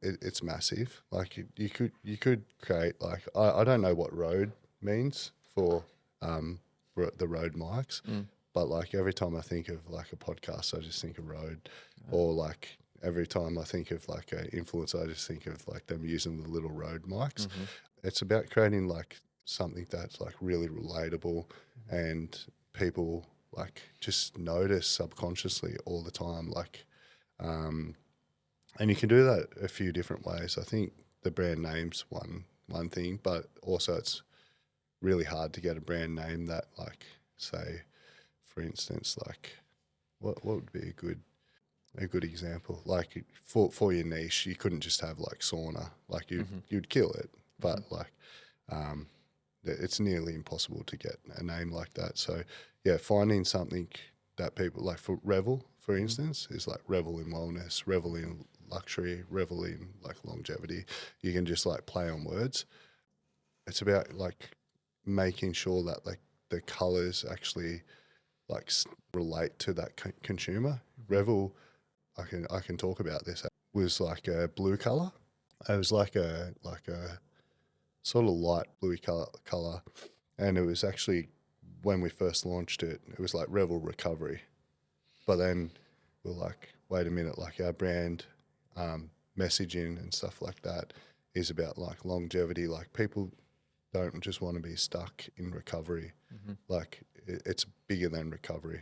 It's massive. Like you could create like I don't know what road means for the road mics, but like every time I think of like a podcast, I just think of road, or like every time I think of like an influencer, I just think of like them using the little road mics. It's about creating like something that's like really relatable and people like just notice subconsciously all the time. Like, and you can do that a few different ways. I think the brand name's one thing, but also it's really hard to get a brand name that like, say, for instance, like what would be a good example? Like for your niche, you couldn't just have like sauna, like you'd kill it, but like it's nearly impossible to get a name like that. So yeah, finding something that people like, for Revel, for instance, is like Revel in wellness, Revel in luxury, Revel in like longevity. You can just like play on words. It's about like making sure that like the colors actually like relate to that consumer. Revel, I can talk about this, was like a blue color. It was like a sort of light bluey color, and it was actually, when we first launched it, it was like Revel Recovery. But then we're like, wait a minute, like our brand messaging and stuff like that is about like longevity. Like people don't just want to be stuck in recovery. Like it's bigger than recovery.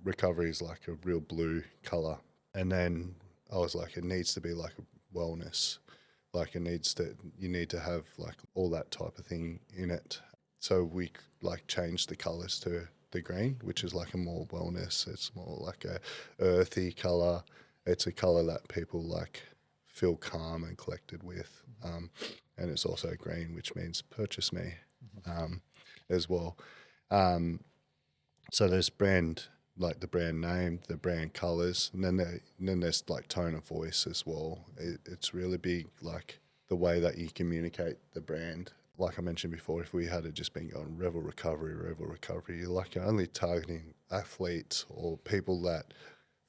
Recovery is like a real blue color. And then I was like, it needs to be like a wellness. Like you need to have like all that type of thing in it. So we like changed the colors to the green, which is like a more wellness. It's more like a earthy color. It's a color that people like feel calm and collected with. And it's also green, which means purchase me as well. So there's brand, like the brand name, the brand colors, and then there's like tone of voice as well. It's really big, like the way that you communicate the brand. Like I mentioned before, if we had just been going Revel Recovery, you're like you're only targeting athletes or people that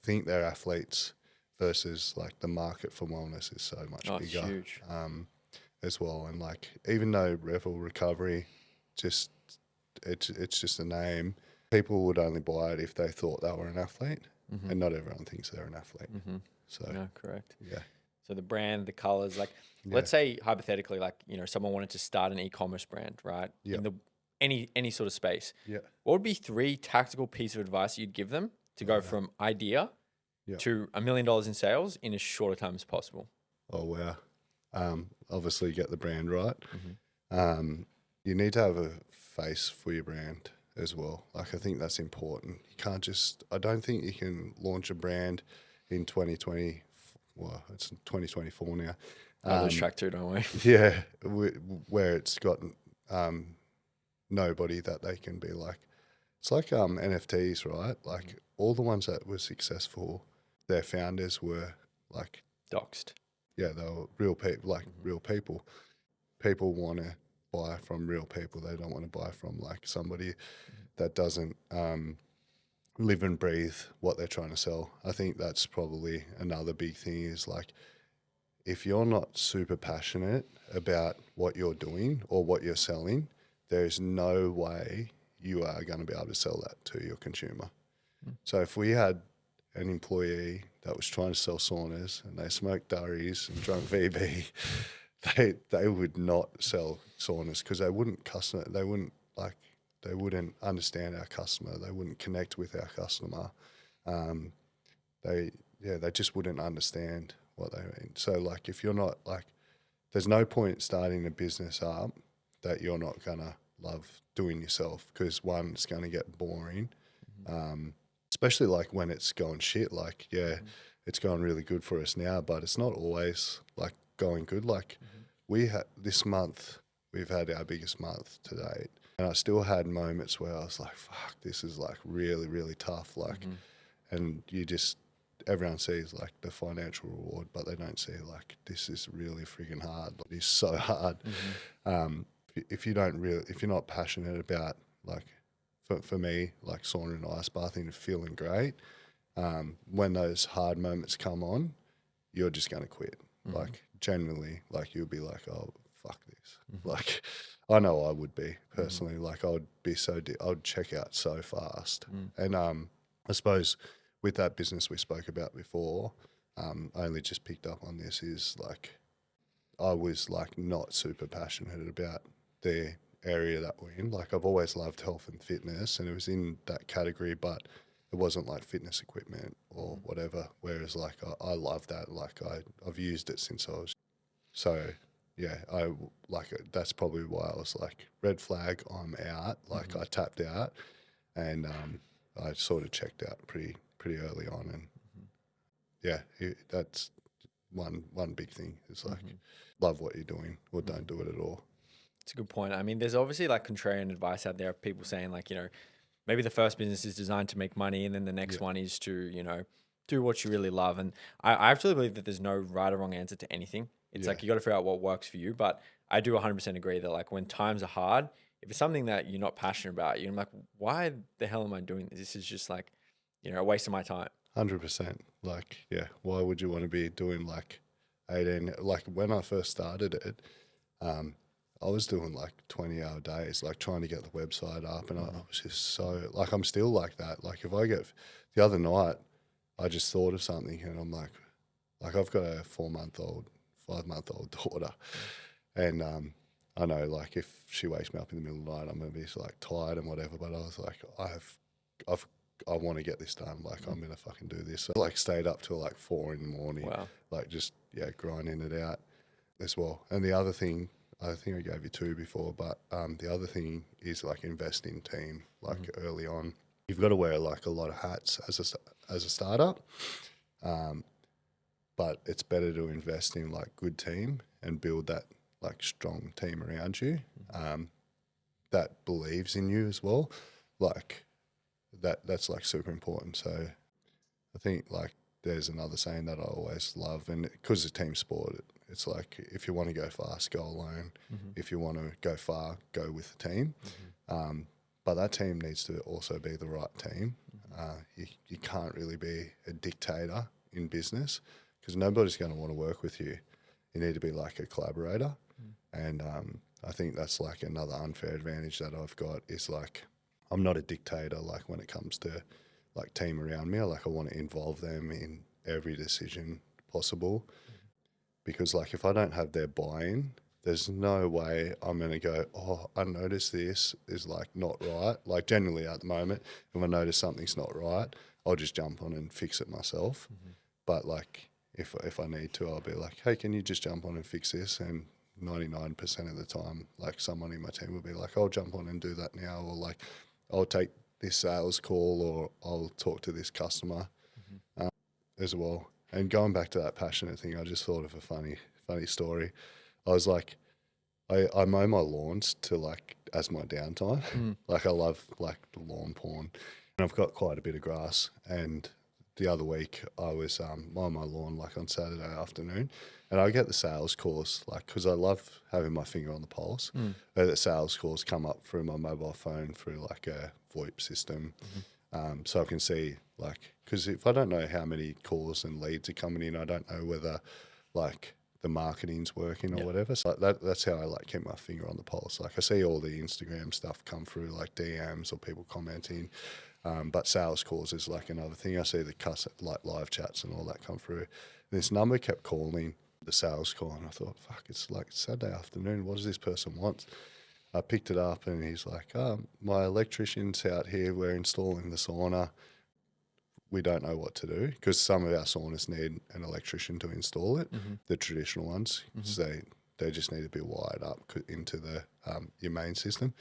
think they're athletes, versus like the market for wellness is so much bigger. It's huge. As well. And like even though Revel Recovery, it's just a name, people would only buy it if they thought they were an athlete, and not everyone thinks they're an athlete. So No, correct. yeah. So the brand, the colors, like let's say hypothetically, like, you know, someone wanted to start an e-commerce brand, right? Yeah. In the any sort of space. Yeah. What would be 3 tactical pieces of advice you'd give them to go from idea to $1 million in sales in as short a time as possible? Oh wow. Obviously get the brand right. You need to have a face for your brand as well. Like I think that's important. You can't just, I don't think you can launch a brand in 2020. Well, it's 2024 now. I lose track too, don't we? Yeah, where it's got nobody that they can be like. It's like NFTs, right? Like all the ones that were successful, their founders were like Doxed. yeah, they were real people, like real people. People want to buy from real people. They don't want to buy from like somebody that doesn't live and breathe what they're trying to sell. I think that's probably another big thing is like, if you're not super passionate about what you're doing or what you're selling, there's no way you are going to be able to sell that to your consumer. So if we had an employee that was trying to sell saunas and they smoked durries and drunk VB, they would not sell saunas because they wouldn't understand our customer. They wouldn't connect with our customer. They just wouldn't understand what they mean. So like, if you're not like, there's no point starting a business up that you're not gonna love doing yourself, because one, it's gonna get boring, especially like when it's going shit. Like, it's going really good for us now, but it's not always like going good. Like this month, we've had our biggest month to date. And I still had moments where I was like, fuck, this is like really, really tough. Like, and everyone sees like the financial reward, but they don't see like, this is really freaking hard. Like, it's so hard. If you're not passionate about like, for me, like sauna and ice bathing and feeling great, when those hard moments come on, you're just going to quit. Like generally, like you'll be like, oh, fuck this. Like, I know I would be personally, like I would be I would check out so fast. And I suppose with that business we spoke about before, I only just picked up on this, is like, I was like not super passionate about the area that we're in. Like, I've always loved health and fitness, and it was in that category, but it wasn't like fitness equipment or whatever. Whereas like I love that. Like I've used it since I was, so yeah, I like it. That's probably why I was like, red flag, I'm out. Like I tapped out, and I sort of checked out pretty early on, and that's one big thing is like, love what you're doing or don't do it at all. It's a good point. I mean, there's obviously like contrarian advice out there of people saying like, maybe the first business is designed to make money, and then the next one is to, do what you really love. And I actually believe that there's no right or wrong answer to anything. It's like, you got to figure out what works for you. But I do 100% agree that like, when times are hard, if it's something that you're not passionate about, you're like, why the hell am I doing this? This is just like, a waste of my time. 100%. Like, why would you want to be doing like 18? Like when I first started it, I was doing like 20-hour days, like trying to get the website up, and I was just so like, I'm still like that. Like if I get, the other night, I just thought of something, and I'm like I've got a 5-month-old daughter, and I know like if she wakes me up in the middle of the night, I'm gonna be like tired and whatever. But I was like, I want to get this done. Like I'm gonna fucking do this. So like stayed up till like 4 a.m. Wow. Like just grinding it out as well. And the other thing, I think I gave you 2 before, but the other thing is like invest in team. Like early on, you've got to wear like a lot of hats as a startup, but it's better to invest in like good team and build that like strong team around you that believes in you as well. Like that's like super important. So I think like there's another saying that I always love, and because it's a team sport, it's like, if you want to go fast, go alone. If you want to go far, go with the team. But that team needs to also be the right team. You can't really be a dictator in business, because nobody's going to want to work with you. You need to be like a collaborator. And I think that's like another unfair advantage that I've got, is like, I'm not a dictator. Like when it comes to like team around me, like I want to involve them in every decision possible. Because like if I don't have their buy-in, there's no way I'm going to go, oh, I noticed this is like not right. Like generally at the moment, if I notice something's not right, I'll just jump on and fix it myself. But like if I need to, I'll be like, hey, can you just jump on and fix this? And 99% of the time, like someone in my team will be like, I'll jump on and do that now. Or like, I'll take this sales call, or I'll talk to this customer as well. And going back to that passionate thing, I just thought of a funny story. I was like, I mow my lawns to like as my downtime. Like I love like lawn porn, and I've got quite a bit of grass. And the other week I was mowing my lawn like on Saturday afternoon, and I get the sales calls like because I love having my finger on the pulse. The sales calls come up through my mobile phone through like a VoIP system, so I can see like because if I don't know how many calls and leads are coming in, I don't know whether like the marketing's working or whatever. So that's how I like keep my finger on the pulse. Like I see all the Instagram stuff come through like DMs or people commenting. But sales calls is like another thing. I see the like live chats and all that come through. This number kept calling the sales call, and I thought, fuck, it's like Saturday afternoon. What does this person want? I picked it up, and he's like, my electrician's out here. We're installing the sauna. We don't know what to do because some of our saunas need an electrician to install it. The traditional ones, so they just need to be wired up into the your main system.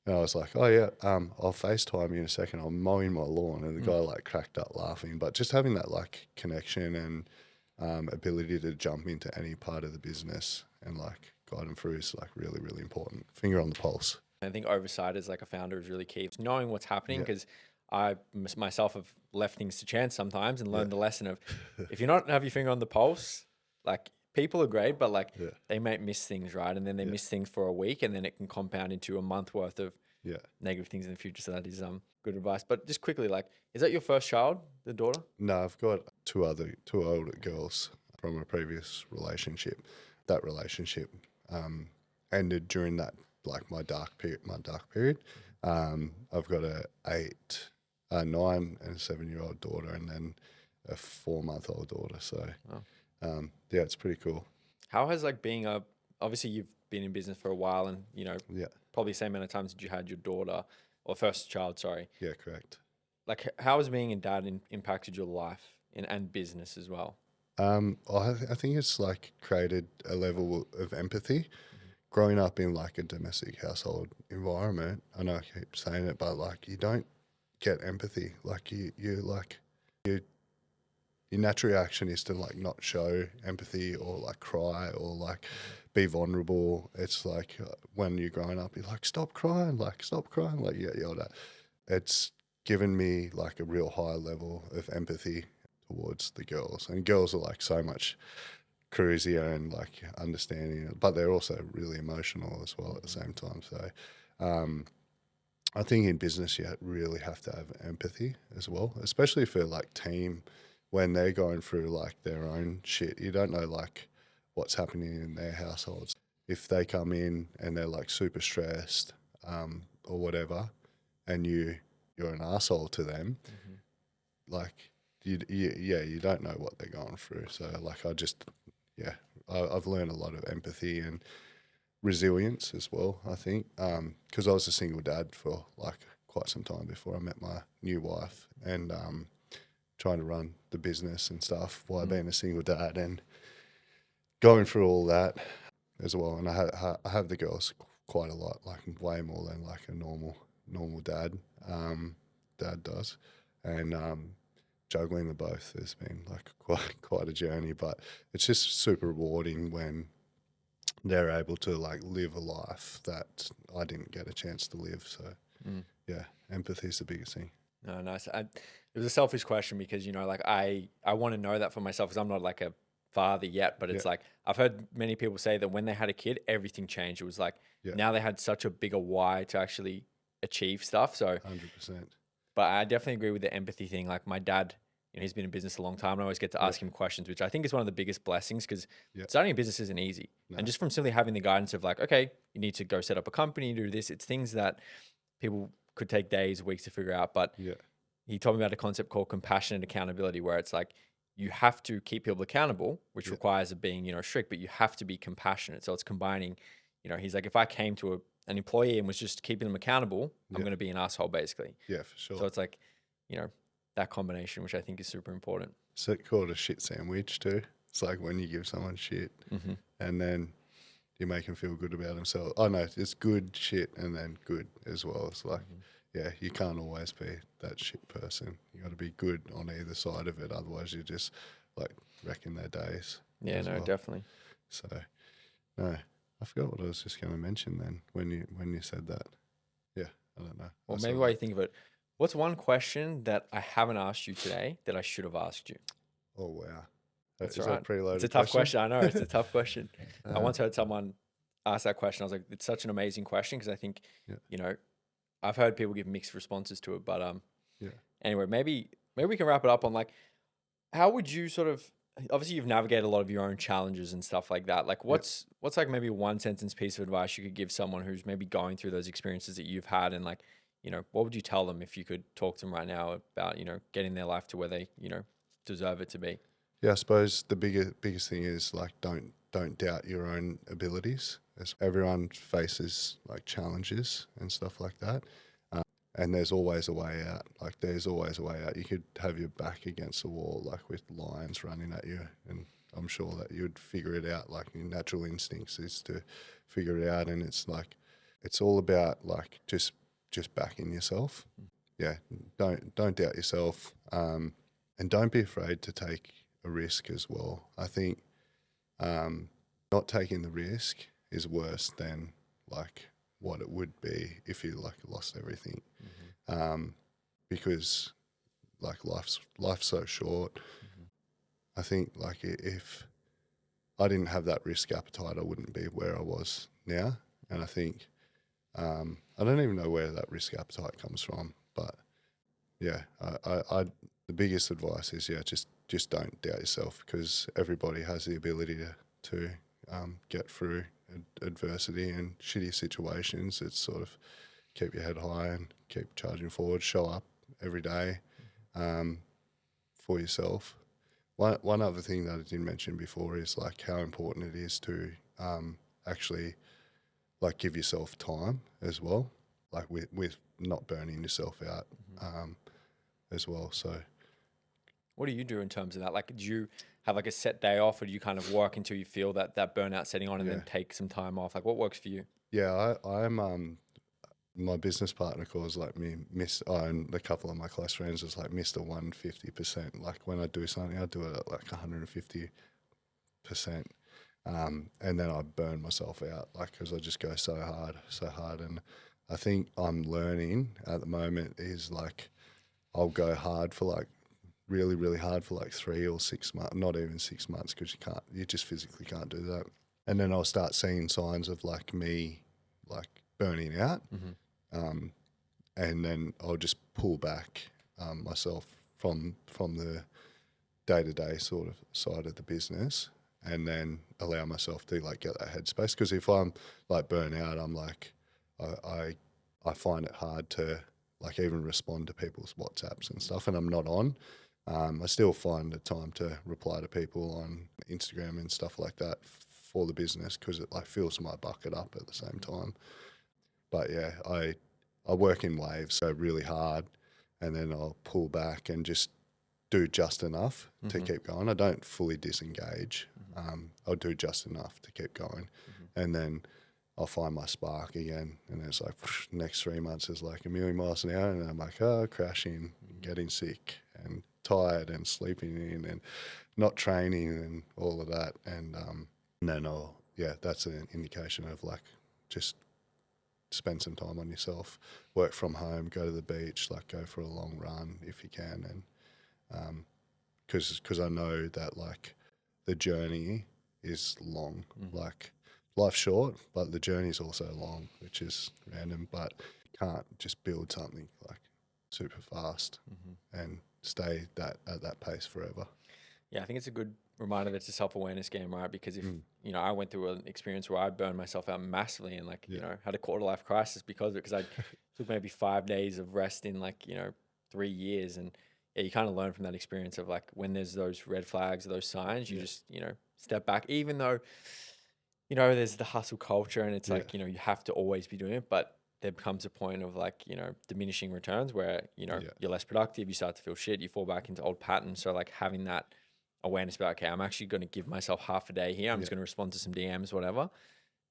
And I was like, oh yeah, I'll FaceTime you in a second. I'm mowing my lawn. And the guy like cracked up laughing. But just having that like connection and ability to jump into any part of the business and like guide them through is like really, really important. Finger on the pulse. I think oversight as like a founder is really key. It's knowing what's happening because I myself have left things to chance sometimes and learned the lesson of if you're not have your finger on the pulse, like people are great, but like they might miss things, right? And then they miss things for a week, and then it can compound into a month worth of negative things in the future. So that is good advice. But just quickly, like, is that your first child, the daughter? No, I've got two older girls from a previous relationship. That relationship ended during that like my dark period. I've got a 9 and a 7-year-old daughter, and then a 4-month-old daughter. So. Yeah, it's pretty cool. How has like being obviously you've been in business for a while, and you know probably the same amount of times that you had your daughter or first child, sorry. Yeah, correct. Like how has being a dad impacted your life and business as well? I think it's like created a level of empathy. Growing up in like a domestic household environment, I know I keep saying it, but like you don't get empathy. Like your natural reaction is to like not show empathy or like cry or like be vulnerable. It's like when you're growing up, you're like, stop crying, like you get yelled at. It's given me like a real high level of empathy towards the girls. And girls are like so much cruisier and like understanding, but they're also really emotional as well at the same time. So I think in business you really have to have empathy as well, especially for like team when they're going through like their own shit. You don't know like what's happening in their households. If they come in and they're like super stressed or whatever, and you're an asshole to them, like you don't know what they're going through. So like I've learned a lot of empathy and resilience as well, I think, because I was a single dad for like quite some time before I met my new wife, and trying to run the business and stuff while being a single dad and going through all that as well. And I have the girls quite a lot, like way more than like a normal dad does. And juggling the both has been like quite a journey, but it's just super rewarding when they're able to like live a life that I didn't get a chance to live. So yeah, empathy is the biggest thing. No, nice. It was a selfish question because, you know, like I want to know that for myself because I'm not like a father yet, but it's like I've heard many people say that when they had a kid, everything changed. It was like now they had such a bigger why to actually achieve stuff. So 100%. But I definitely agree with the empathy thing. Like my dad, you know, he's been in business a long time, and I always get to ask him questions, which I think is one of the biggest blessings because starting a business isn't easy. And just from simply having the guidance of like, okay, you need to go set up a company, do this. It's things that people could take days, weeks to figure out. But he told me about a concept called compassionate accountability, where it's like you have to keep people accountable, which requires it being, you know, strict, but you have to be compassionate. So it's combining, you know, he's like, if I came to an employee and was just keeping them accountable, I'm going to be an asshole basically. Yeah, for sure. So it's like, you know, that combination, which I think is super important. So it's called a shit sandwich too. It's like when you give someone shit and then you make them feel good about themselves. Oh no, it's good shit and then good as well. It's like, yeah, you can't always be that shit person. You got to be good on either side of it. Otherwise you're just like wrecking their days. Yeah, no, definitely. So, no, I forgot what I was just going to mention then when you said that. Yeah, I don't know. Well, maybe while you think of it, What's one question that I haven't asked you today that I should have asked you? Oh wow, That's is all that a right. It's a preloaded tough question? question. I know it's a tough question. I Um, once heard someone ask that question. I was like, it's such an amazing question because I think, yeah, you know, I've heard people give mixed responses to it. But yeah, anyway, maybe we can wrap it up on like, how would you sort of obviously you've navigated a lot of your own challenges and stuff like that. Like yeah. what's like maybe one sentence piece of advice you could give someone who's maybe going through those experiences that you've had and like, what would you tell them if you could talk to them right now about, getting their life to where they, deserve it to be? Yeah, I suppose the biggest thing is like don't doubt your own abilities. As everyone faces like challenges and stuff like that, and there's always a way out. Like there's always a way out. You could have your back against the wall, like with lions running at you, and I'm sure that you'd figure it out. Like your natural instincts is to figure it out, and it's like it's all about like just backing yourself. Yeah, don't doubt yourself, and don't be afraid to take a risk as well. I think not taking the risk is worse than like what it would be if you like lost everything, because like life's so short. I think like if I didn't have that risk appetite, I wouldn't be where I was now. And I think I don't even know where that risk appetite comes from, but yeah, I the biggest advice is just don't doubt yourself because everybody has the ability to get through adversity and shitty situations. It's sort of keep your head high and keep charging forward. Show up every day for yourself. One other thing that I didn't mention before is like how important it is to actually like give yourself time as well, like with not burning yourself out as well. So What do you do in terms of that? Like, do you have like a set day off, or do you kind of work until you feel that burnout setting on, and yeah, then take some time off? Like, what works for you? yeah, I'm my business partner calls like me and a couple of my close friends is like Mr. 150%. Like when I do something, I do it at like 150%. And then I burn myself out, like, because I just go so hard. And I think I'm learning at the moment is like, I'll go hard for like, really, really hard for like 3 or 6 months, not even 6 months, because you just physically can't do that. And then I'll start seeing signs of like me, like burning out. And then I'll just pull back myself from the day-to-day sort of side of the business and then allow myself to like get that headspace. Because if I'm like burnt out, I'm like, I find it hard to like even respond to people's WhatsApps and stuff, and I'm not on. I still find the time to reply to people on Instagram and stuff like that for the business because it like fills my bucket up at the same time. But yeah, I work in waves, so really hard, and then I'll pull back and just do just enough to keep going. I don't fully disengage. I'll do just enough to keep going, and then I'll find my spark again. And then it's like next 3 months is like a million miles an hour, and then I'm like, crashing, getting sick, and tired, and sleeping in, and not training, and all of that. And then that's an indication of like just spend some time on yourself, work from home, go to the beach, like go for a long run if you can, and because I know that like the journey is long, like life's short, but the journey is also long, which is random. But you can't just build something like super fast and stay at that pace forever. Yeah, I think it's a good reminder that it's a self-awareness game, right? Because if, I went through an experience where I burned myself out massively and like, had a quarter life crisis because of it, because I took maybe 5 days of rest in like, 3 years. And yeah, you kind of learn from that experience of like when there's those red flags or those signs, you just, step back, even though, there's the hustle culture and it's like, you have to always be doing it, but there becomes a point of like, diminishing returns where, you're less productive, you start to feel shit, you fall back into old patterns. So like having that awareness about, okay, I'm actually going to give myself half a day here. I'm just going to respond to some DMs, whatever,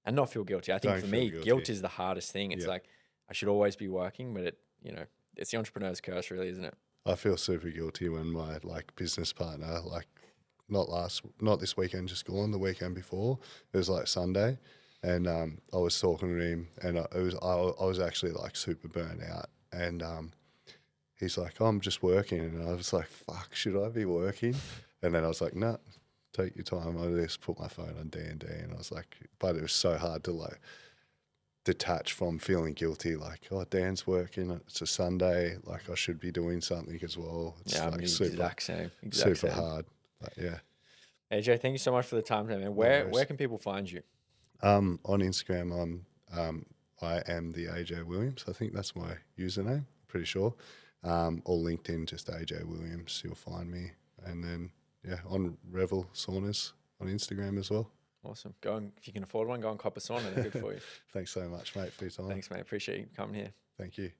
and not feel guilty. I think Don't for feel me, guilty. guilt is the hardest thing. It's like, I should always be working, but it's the entrepreneur's curse really, isn't it? I feel super guilty when my like business partner, like not this weekend just gone, the weekend before, it was like Sunday, and I was talking to him, and I was actually like super burnt out, and he's like, oh, I'm just working. And I was like, fuck, should I be working? And then I was like, nah, take your time. I just put my phone on D&D. And I was like, but it was so hard to like detach from feeling guilty. Like, oh, Dan's working. It's a Sunday. Like I should be doing something as well. It's Yeah, I'm like the super, exact same. super hard. But yeah. AJ, thank you so much for the time today, man. Where can people find you? On Instagram, I am the AJ Williams. I think that's my username. Pretty sure. Or LinkedIn, just AJ Williams. You'll find me. And then on Revel Saunas on Instagram as well. Awesome. If you can afford one, go and cop a sauna. They're good for you. Thanks so much, mate, for your time. Thanks, mate. Appreciate you coming here. Thank you.